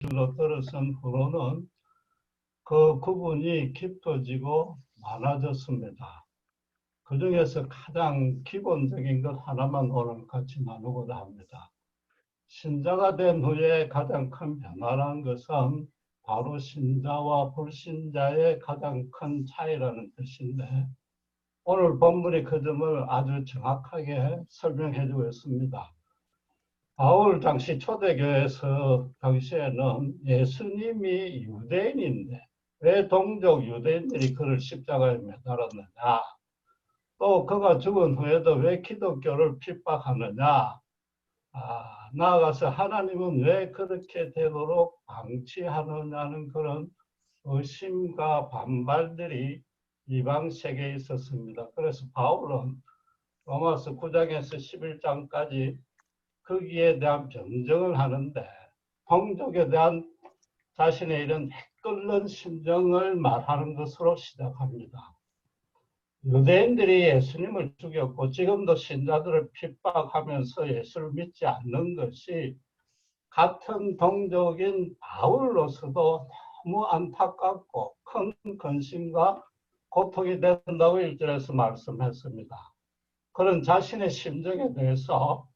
줄로 들어선 후로는 그 구분이 깊어지고 많아졌습니다. 그 중에서 가장 기본적인 것 하나만 오늘 같이 나누고자 합니다. 신자가 된 후에 가장 큰 변화라는 것은 바로 신자와 불신자의 가장 큰 차이라는 뜻인데, 오늘 본문이 그 점을 아주 정확하게 설명해 주고 있습니다. 바울 당시 초대교회에서 당시에는 예수님이 유대인인데 왜 동족 유대인들이 그를 십자가에 매달았느냐, 또 그가 죽은 후에도 왜 기독교를 핍박하느냐, 나아가서 하나님은 왜 그렇게 되도록 방치하느냐는 그런 의심과 반발들이 이방 세계에 있었습니다. 그래서 바울은 로마서 9장에서 11장까지 거기에 대한 변증을 하는데, 동족에 대한 자신의 이런 끓는 심정을 말하는 것으로 시작합니다. 유대인들이 예수님을 죽였고 지금도 신자들을 핍박하면서 예수를 믿지 않는 것이 같은 동족인 바울로서도 너무 안타깝고 큰 근심과 고통이 된다고 1절에서 말씀했습니다. 그런 자신의 심정에 대해서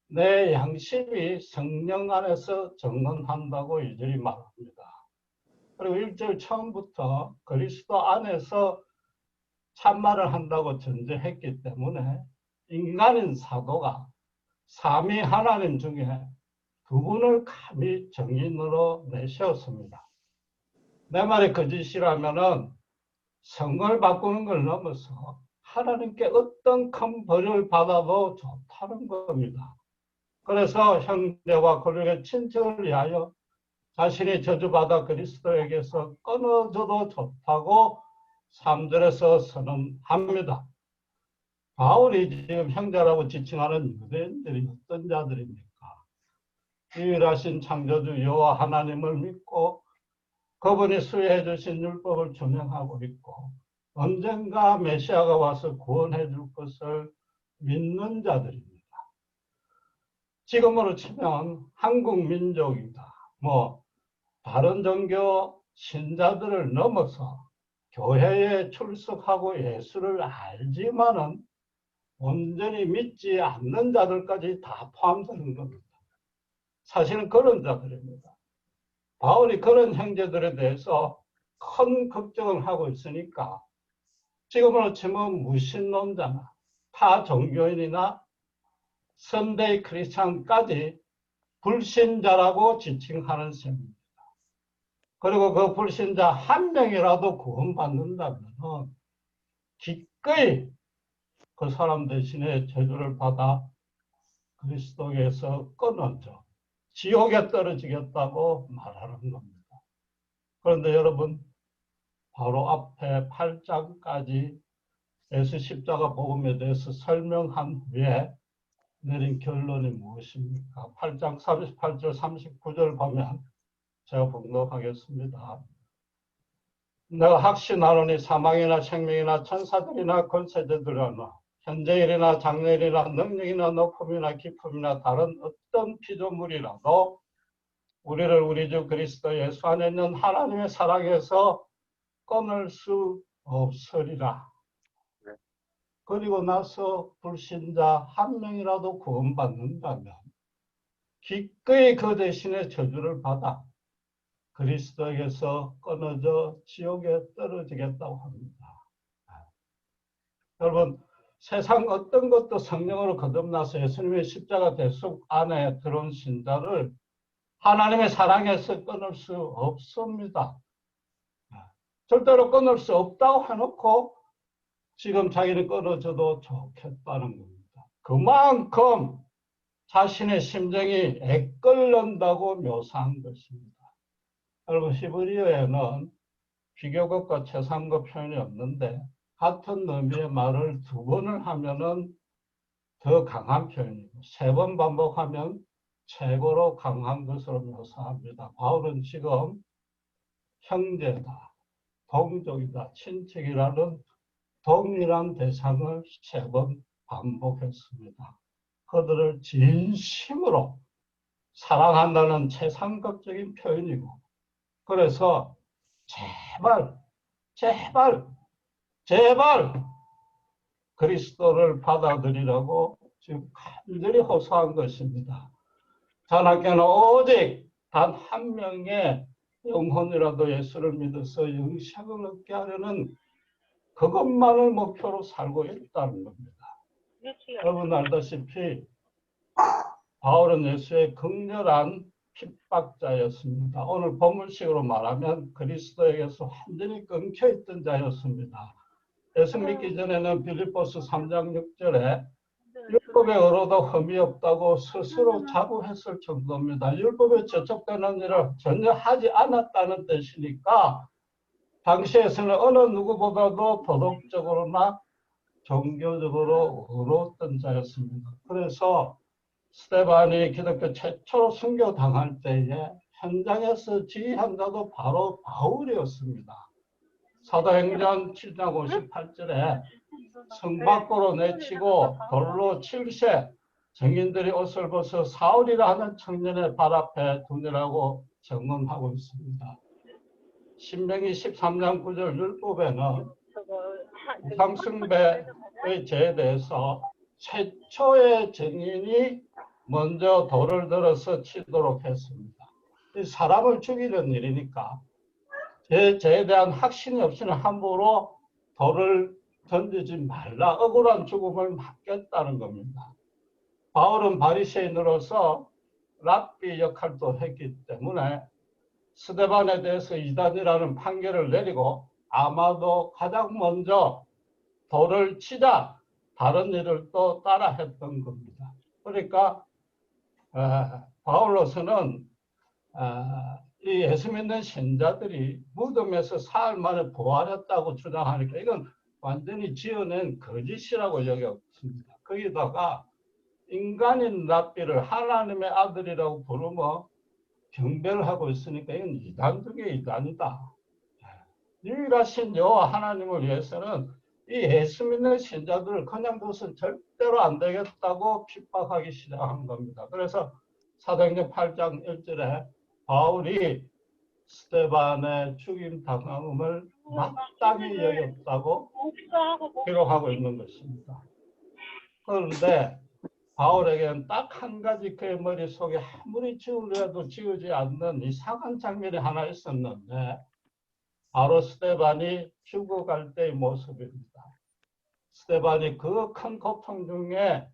내 양심이 성령 안에서 정언한다고 2절이 말합니다. 그리고 1절 처음부터 그리스도 안에서 참말을 한다고 전제했기 때문에 인간인 사도가 삼위 하나님 중에 두 분을 감히 정인으로 내세웠습니다. 내 말이 거짓이라면은 성을 바꾸는 걸 넘어서 하나님께 어떤 큰 벌을 받아도 좋다는 겁니다. 그래서 형제와 권력의 친척을 위하여 자신이 저주받아 그리스도에게서 끊어져도 좋다고 3절에서 선언합니다. 바울이 지금 형제라고 지칭하는 유대인들이 어떤 자들입니까? 유일하신 창조주 여호와 하나님을 믿고 그분이 수여해 주신 율법을 준행하고 있고 언젠가 메시아가 와서 구원해 줄 것을 믿는 자들입니다. 지금으로 치면 한국 민족이다, 다른 종교 신자들을 넘어서 교회에 출석하고 예수를 알지만은 온전히 믿지 않는 자들까지 다 포함되는 겁니다. 사실은 그런 자들입니다. 바울이 그런 형제들에 대해서 큰 걱정을 하고 있으니까 지금으로 치면 무신론자나 타 종교인이나 선데이 크리스찬까지 불신자라고 지칭하는 셈입니다. 그리고 그 불신자 한 명이라도 구원받는다면 기꺼이 그 사람 대신에 저주를 받아 그리스도에서 끊어져 지옥에 떨어지겠다고 말하는 겁니다. 그런데 여러분, 바로 앞에 8장까지 예수 십자가 복음에 대해서 설명한 후에 내린 결론이 무엇입니까? 8장 38절 39절 보면 제가 봉독하겠습니다. 내가 확신하노니 사망이나 생명이나 천사들이나 권세자들이나 현재일이나 장래일이나 능력이나 높음이나 깊음이나 다른 어떤 피조물이라도 우리를 우리 주 그리스도 예수 안에 있는 하나님의 사랑에서 끊을 수 없으리라. 그리고 나서 불신자 한 명이라도 구원받는다면 기꺼이 그 대신에 저주를 받아 그리스도에게서 끊어져 지옥에 떨어지겠다고 합니다. 여러분, 세상 어떤 것도 성령으로 거듭나서 예수님의 십자가 대속 안에 들어온 신자를 하나님의 사랑에서 끊을 수 없습니다. 절대로 끊을 수 없다고 해놓고 지금 자기는 끊어져도 좋겠다는 겁니다. 그만큼 자신의 심정이 애끓는다고 묘사한 것입니다. 여러분, 히브리어에는 비교급과 최상급 표현이 없는데 같은 의미의 말을 두 번을 하면은 더 강한 표현이고 세 번 반복하면 최고로 강한 것으로 묘사합니다. 바울은 지금 형제다, 동족이다, 친척이라는 동일한 대상을 세 번 반복했습니다. 그들을 진심으로 사랑한다는 최상급적인 표현이고, 그래서 제발, 제발, 제발 그리스도를 받아들이라고 지금 간절히 호소한 것입니다. 자나깨는 오직 단 한 명의 영혼이라도 예수를 믿어서 영생을 얻게 하려는 그것만을 목표로 살고 있다는 겁니다. 여러분 알다시피 바울은 예수의 극렬한 핍박자였습니다. 오늘 본문식으로 말하면 그리스도에게서 완전히 끊겨있던 자였습니다. 예수 믿기 전에는 빌립보서 3장 6절에 율법에 의로도 흠이 없다고 스스로 자부했을 정도입니다. 율법에 저촉되는 일을 전혀 하지 않았다는 뜻이니까 당시에서는 어느 누구보다도 도덕적으로나 종교적으로 의로웠던 자였습니다. 그래서 스데반이 기독교 최초로 순교당할 때에 현장에서 지휘한 자도 바로 바울이었습니다. 사도행전 7장 58절에 성 밖으로 내치고 돌로 칠세 증인들이 옷을 벗어 사울이라 하는 청년의 발 앞에 두니라고 증언하고 있습니다. 신명기 13장 9절 율법에는 우상숭배의 죄에 대해서 최초의 증인이 먼저 돌을 들어서 치도록 했습니다. 사람을 죽이는 일이니까 죄에 대한 확신이 없이는 함부로 돌을 던지지 말라, 억울한 죽음을 맞겠다는 겁니다. 바울은 바리새인으로서 랍비 역할도 했기 때문에 스데반에 대해서 이단이라는 판결을 내리고 아마도 가장 먼저 돌을 치자 다른 일을 또 따라 했던 겁니다. 그러니까 바울로서는 이 예수 믿는 신자들이 무덤에서 사흘 만에 부활했다고 주장하니까 이건 완전히 지어낸 거짓이라고 여겼습니다. 거기다가 인간인 랍비를 하나님의 아들이라고 부르며 경배를 하고 있으니까 이건 이단 중에 이단이다. 유일하신 여호와 하나님을 위해서는 이 예수 믿는 신자들을 그냥 둬서는 절대로 안 되겠다고 핍박하기 시작한 겁니다. 그래서 사도행전 8장 1절에 바울이 스데반의 죽임 당함을 마땅히 여겼다고 기록하고 있는 것입니다. 그런데 바울에게는 딱 한 가지 그의 머릿속에 아무리 지우려도 지우지 않는 이상한 장면이 하나 있었는데 바로 스데반이 죽어갈 때의 모습입니다. 스데반이 그 큰 고통 중에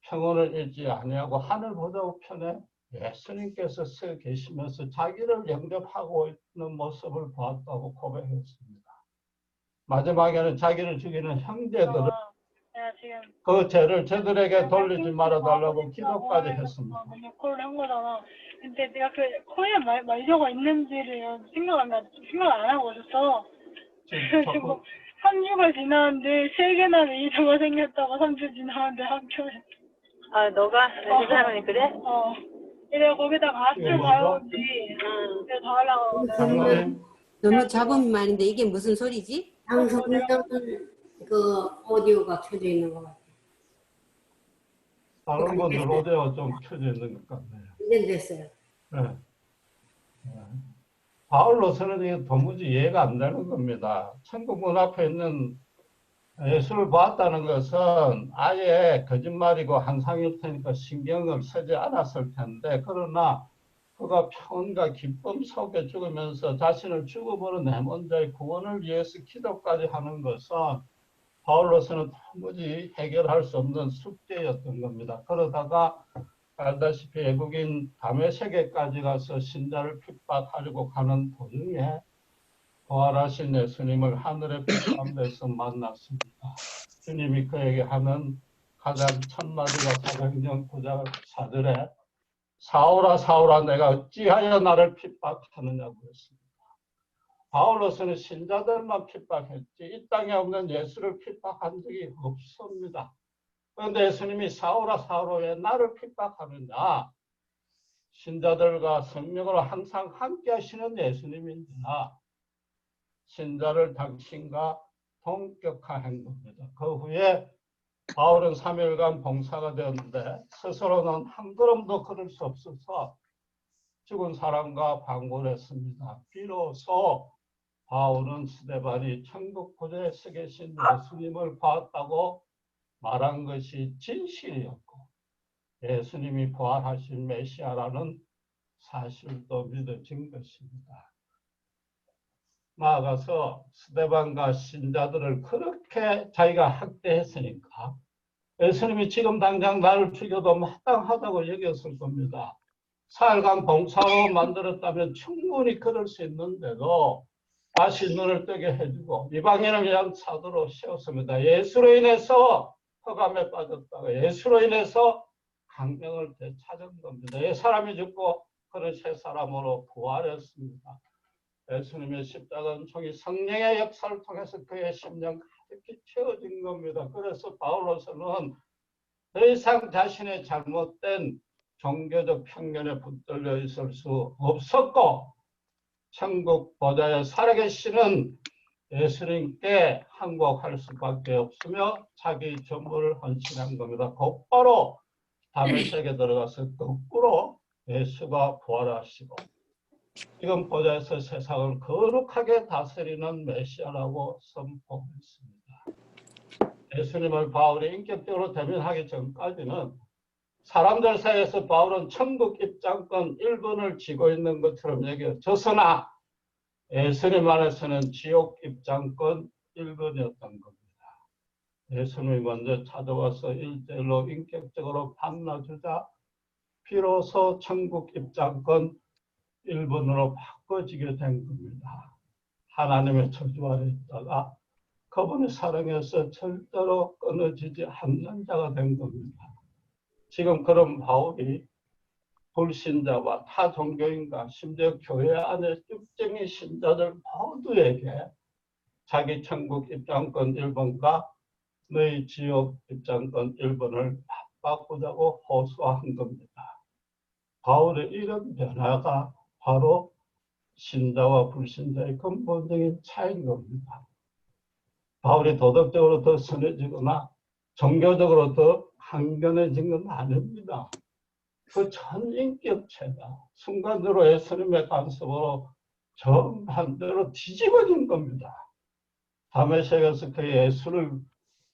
평온을 잃지 아니하고 하늘 보좌 우편에 예수님께서 서 계시면서 자기를 영접하고 있는 모습을 보았다고 고백했습니다. 마지막에는 자기를 죽이는 형제들을 그 죄를 저들에게 돌리지 말아달라고 기도까지 했습니다. 코를 한 거잖아. 근데 내가 그 코에 말려가 있는지를 생각을 안 하고 있었어. 그래가지고 3주가 지났는데 3개나 메이저가 생겼다고 3주 지났는데 학교에. 아, 너가? 그 사람이 그래? 내가 거기다가 학교 가야지. 내가 다 하려고. 너무 작은 말인데 이게 무슨 소리지? 방송은 그 오디오가 켜져 있는 것 같아요. 다른 분들 오디오가 좀 켜져 있는 것 같네요. 이제 됐어요. 네. 바울로서는 이게 도무지 이해가 안 되는 겁니다. 천국 문 앞에 있는 예수를 보았다는 것은 아예 거짓말이고 환상일 테니까 신경을 쓰지 않았을 텐데, 그러나 그가 평온과 기쁨 속에 죽으면서 자신을 죽어버린 해몬자의 구원을 위해서 기도까지 하는 것은 바울로서는 도무지 해결할 수 없는 숙제였던 겁니다. 그러다가 알다시피 외국인 다메섹에까지 가서 신자를 핍박하려고 가는 도중에 부활하신 예수님을 하늘의 빛가운데서 만났습니다. 주님이 그에게 하는 가장 첫 마디가 사도행전 9장 4절에 사울아 사울아 내가 어찌하여 나를 핍박하느냐고 했습니다. 바울로서는 신자들만 핍박했지 이 땅에 없는 예수를 핍박한 적이 없습니다. 그런데 예수님이 사울아 사울아 왜 나를 핍박하느냐? 신자들과 성령으로 항상 함께 하시는 예수님인지나 신자를 당신과 동격화한 겁니다. 그 후에 바울은 3일간 봉사가 되었는데 스스로는 한 걸음도 걸을 수 없어서 죽은 사람과 방문을 했습니다. 비로소 바울은 스데반이 천국 보좌에 서 계신 예수님을 봤다고 말한 것이 진실이었고 예수님이 부활하신 메시아라는 사실도 믿어진 것입니다. 나아가서 스데반과 신자들을 그렇게 자기가 학대했으니까 예수님이 지금 당장 나를 죽여도 마땅하다고 여겼을 겁니다. 4일간 봉사로 만들었다면 충분히 그럴 수 있는데도 다시 눈을 뜨게 해주고 이방인을 위한 사도로 세웠습니다. 예수로 인해서 흑암에 빠졌다가 예수로 인해서 강명을 되찾은 겁니다. 이 사람이 죽고 그는 새 사람으로 부활했습니다. 예수님의 십자가 은총이 성령의 역사를 통해서 그의 심령 가득히 채워진 겁니다. 그래서 바울로서는 더 이상 자신의 잘못된 종교적 편견에 붙들려 있을 수 없었고 천국 보좌에 살아계시는 예수님께 항복할 수밖에 없으며 자기 전부를 헌신한 겁니다. 곧바로 다메섹에 들어가서 거꾸로 예수가 부활하시고 지금 보좌에서 세상을 거룩하게 다스리는 메시아라고 선포했습니다. 예수님을 바울이 인격적으로 대면하기 전까지는 사람들 사이에서 바울은 천국 입장권 1번을 쥐고 있는 것처럼 여겨졌으나 예수님 안에서는 지옥 입장권 1번이었던 겁니다. 예수님이 먼저 찾아와서 1대1로 인격적으로 만나주자 비로소 천국 입장권 1번으로 바꿔지게 된 겁니다. 하나님의 저주 아래 있다가 그분의 사랑에서 절대로 끊어지지 않는 자가 된 겁니다. 지금 그런 바울이 불신자와 타 종교인과 심지어 교회 안에 육정의 신자들 모두에게 자기 천국 입장권 1번과 너희 지옥 입장권 1번을 바꾸자고 호소한 겁니다. 바울의 이런 변화가 바로 신자와 불신자의 근본적인 차이인 겁니다. 바울이 도덕적으로 더 선해지거나 종교적으로 더 강건해진 건 아닙니다. 그 전인격체가 순간적으로 예수님의 간섭으로 정반대로 뒤집어진 겁니다. 다메섹에서 그 예수를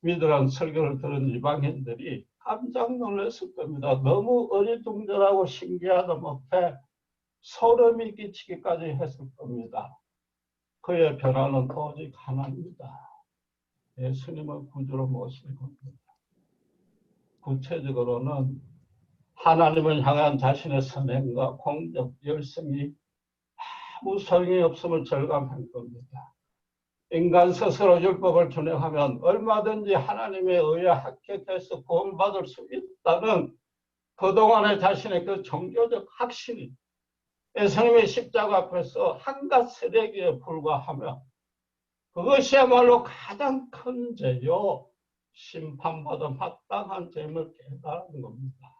믿으라는 설교를 들은 이방인들이 깜짝 놀랐을 겁니다. 너무 어리둥절하고 신기하다 못해 소름이 끼치기까지 했을 겁니다. 그의 변화는 오직 하나입니다. 예수님을 구주로 모실 겁니다. 구체적으로는 하나님을 향한 자신의 선행과 공적, 열성이 아무 소용이 없음을 절감한 겁니다. 인간 스스로 율법을 준행하면 얼마든지 하나님의 의에 합격해서 구원받을 수 있다는 그동안의 자신의 그 종교적 확신이 예수님의 십자가 앞에서 한갓 세례기에 불과하며 그것이야말로 가장 큰 죄요 심판받아 마땅한 죄임을 깨달은 겁니다.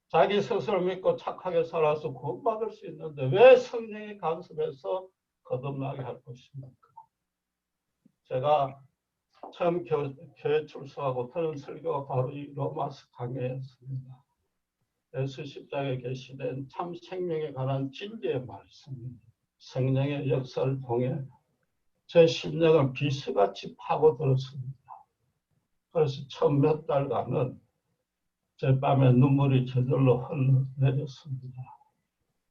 자기 스스로 믿고 착하게 살아서 구원받을 수 있는데 왜 성령의 간섭에서 거듭나게 할 것입니까? 제가 처음 교회 출석하고 들은 설교가 바로 이 로마서 강해였습니다. 예수 십자가에 계시된 참 생명에 관한 진리의 말씀입니다. 성령의 역사를 통해 제 심령을 비수같이 파고들었습니다. 그래서 처음 몇 달간은 제 밤에 눈물이 저절로 흘러내렸습니다.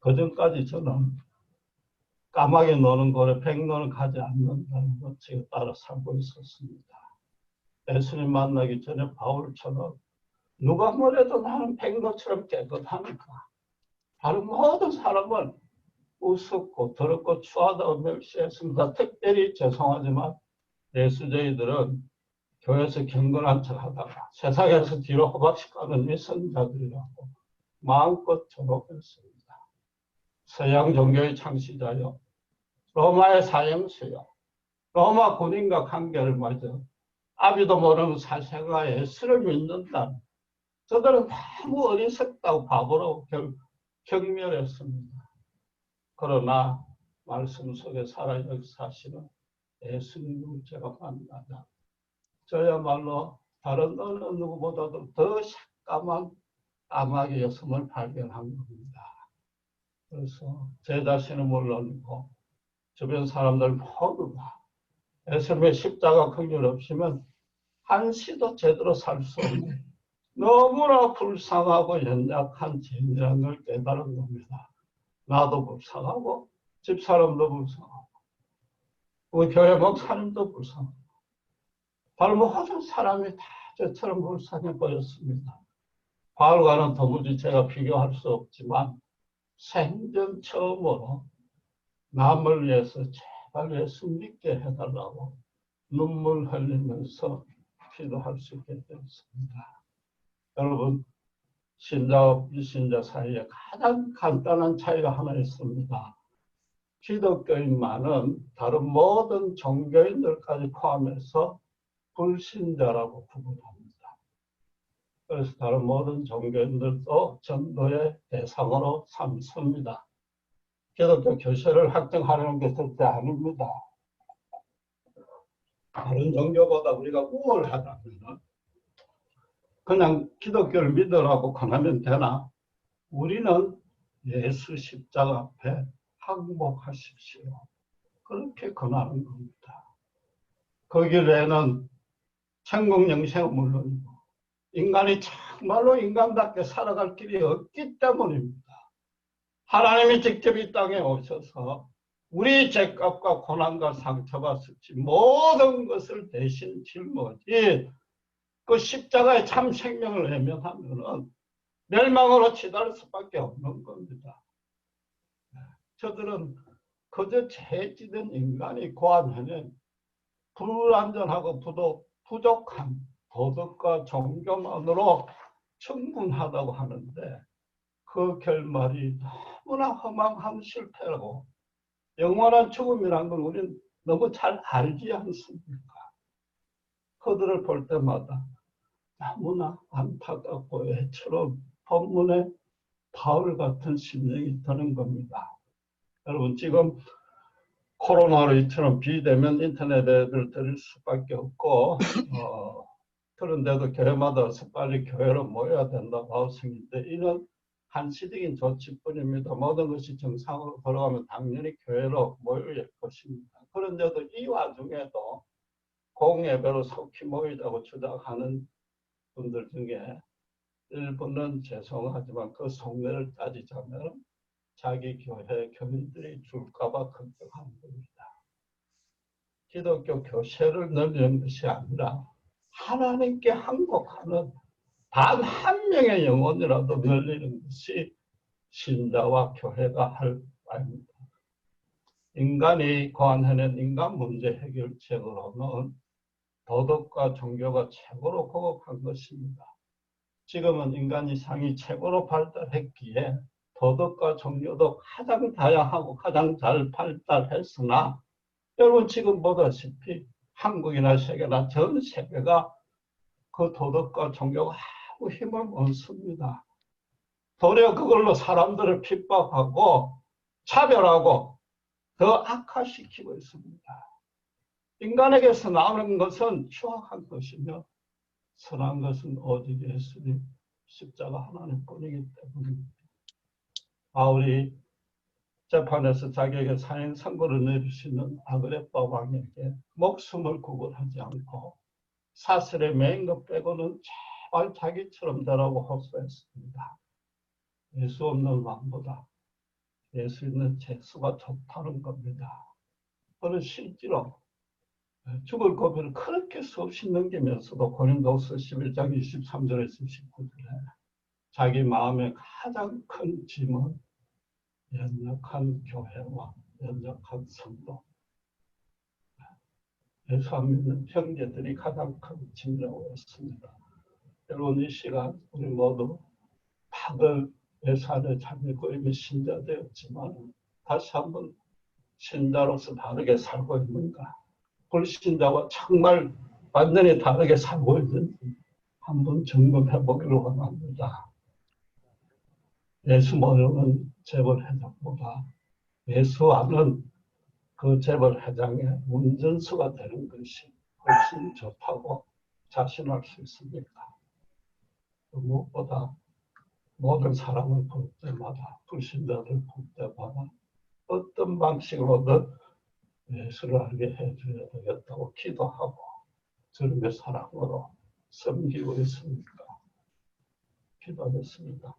그전까지 저는 까마귀 노는 곳에 백로는 가지 않는다는 것을 따라 살고 있었습니다. 예수님 만나기 전에 바울처럼 누가 뭐래도 나는 백로처럼 깨끗하니까 다른 모든 사람은 우습고 더럽고 추하다고 멸시했습니다. 특별히 죄송하지만 예수저희들은 교회에서 경건한 척하다가 세상에서 뒤로 호박식하는 위선자들이라고 마음껏 조롱했습니다. 서양 종교의 창시자요, 로마의 사형수요, 로마 군인과 관계를 맺어 아비도 모르는 사생아 예수를 믿는다. 저들은 너무 어리석다고 바보로 경멸했습니다. 그러나 말씀 속에 살아 역사하시는 예수님을 제가 만나다 저야말로 다른 어느 누구보다도 더 새까만 까마귀 여성을 발견한 겁니다. 그래서 제 자신은 물론이고 주변 사람들 모두가 예수님의 십자가 긍휼 없이면 한시도 제대로 살 수 없는 너무나 불쌍하고 연약한 죄인이라는 걸 깨달은 겁니다. 나도 불쌍하고 집사람도 불쌍하고 우리 교회 목사님도 불쌍하고 바로 모든 사람이 다 저처럼 불쌍해 보였습니다. 바울과는 도무지 제가 비교할 수 없지만 생전 처음으로 남을 위해서 제발 예수 믿게 해달라고 눈물 흘리면서 기도할 수 있게 되었습니다. 여러분, 신자와 비신자 사이에 가장 간단한 차이가 하나 있습니다. 기독교인만은 다른 모든 종교인들까지 포함해서 불신자라고 구분합니다. 그래서 다른 모든 종교인들도 전도의 대상으로 삼습니다. 기독교 교세를 확정하려는 게 절대 아닙니다. 다른 종교보다 우리가 우월하다면 그냥 기독교를 믿으라고 권하면 되나? 우리는 예수 십자가 앞에 항복하십시오. 그렇게 권하는 겁니다. 그 길에는 천국 영생은 물론이고 인간이 정말로 인간답게 살아갈 길이 없기 때문입니다. 하나님이 직접 이 땅에 오셔서 우리 죄값과 고난과 상처가 스치 모든 것을 대신 짊어지 그 십자가의 참 생명을 외면하면은 멸망으로 치달을 수밖에 없는 겁니다. 저들은 그저 죄지된 인간이 고안해낸 불완전하고 부족한 도덕과 종교만으로 충분하다고 하는데 그 결말이 너무나 허망한 실패라고 영원한 죽음이란 걸 우리는 너무 잘 알지 않습니까? 그들을 볼 때마다 너무나 안타깝고 애처럼 본문에 바울 같은 심령이 드는 겁니다. 여러분 지금 코로나로 이처럼 비대면 인터넷을 들을 수밖에 없고 그런데도 교회마다 어서 빨리 교회로 모여야 된다고 하우성인데 이는 한시적인 조치뿐입니다. 모든 것이 정상으로 돌아가면 당연히 교회로 모여야 할 것입니다. 그런데도 이 와중에도 공예배로 속히 모이자고 주장하는 분들 중에 일부는 죄송하지만 그 속내를 따지자면 자기 교회 교인들이 줄까봐 걱정하는 겁니다. 기독교 교세를 늘리는 것이 아니라 하나님께 항복하는 단 한 명의 영혼이라도 늘리는 것이 신자와 교회가 할 바입니다. 인간이 고안해낸 인간 문제 해결책으로는 도덕과 종교가 최고로 고급한 것입니다. 지금은 인간 이상이 최고로 발달했기에 도덕과 종교도 가장 다양하고 가장 잘 발달했으나 여러분 지금 보다시피 한국이나 세계나 전 세계가 그 도덕과 종교가 아무 힘을 못 씁니다. 도리어 그걸로 사람들을 핍박하고 차별하고 더 악화시키고 있습니다. 인간에게서 나오는 것은 추악한 것이며 선한 것은 오직 예수님 십자가 하나님뿐이기 때문입니다. 바울이 재판에서 자기에게 사형 선고를 내릴 수 있는 아그레파 왕에게 목숨을 구걸하지 않고 사슬에 매인 것 빼고는 제발 자기처럼 되라고 호소했습니다. 예수 없는 왕보다 예수 있는 죄수가 좋다는 겁니다. 그는 실제로 죽을 고비를 그렇게 수없이 넘기면서도 고린도서 11장 23절에서 19절에 자기 마음의 가장 큰 짐은 연약한 교회와 연약한 성도, 예수 안 믿는 형제들이 가장 큰 짐이라고 했습니다. 여러분 이 시간 우리 모두 다들 예수 안에 잘 믿고 이미 신자 되었지만 다시 한번 신자로서 다르게 살고 있는가, 불신자와 정말 완전히 다르게 살고 있는지 한번 점검해 보기를 원합니다. 예수 모르는 재벌회장보다 예수 아는 그 재벌회장의 운전수가 되는 것이 훨씬 좋다고 자신할 수 있습니까? 무엇보다 모든 사람을 볼 때마다, 불신자를 볼 때마다 어떤 방식으로든 예수를 알게 해줘야 되겠다고 기도하고 주님의 사랑으로 섬기고 있습니다. 기도하겠습니다.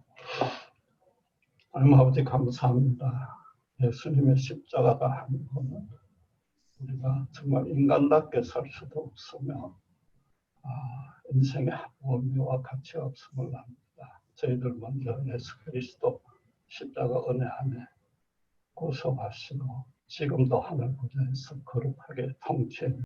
하나님 아버지 감사합니다. 예수님의 십자가가 하는 것은 우리가 정말 인간답게 살 수도 없으며 인생의 아무 의미와 가치가 없음을 압니다. 저희들 먼저 예수 그리스도 십자가 은혜 안에 구속하시고 지금도 하늘 보좌에서 거룩하게 통치해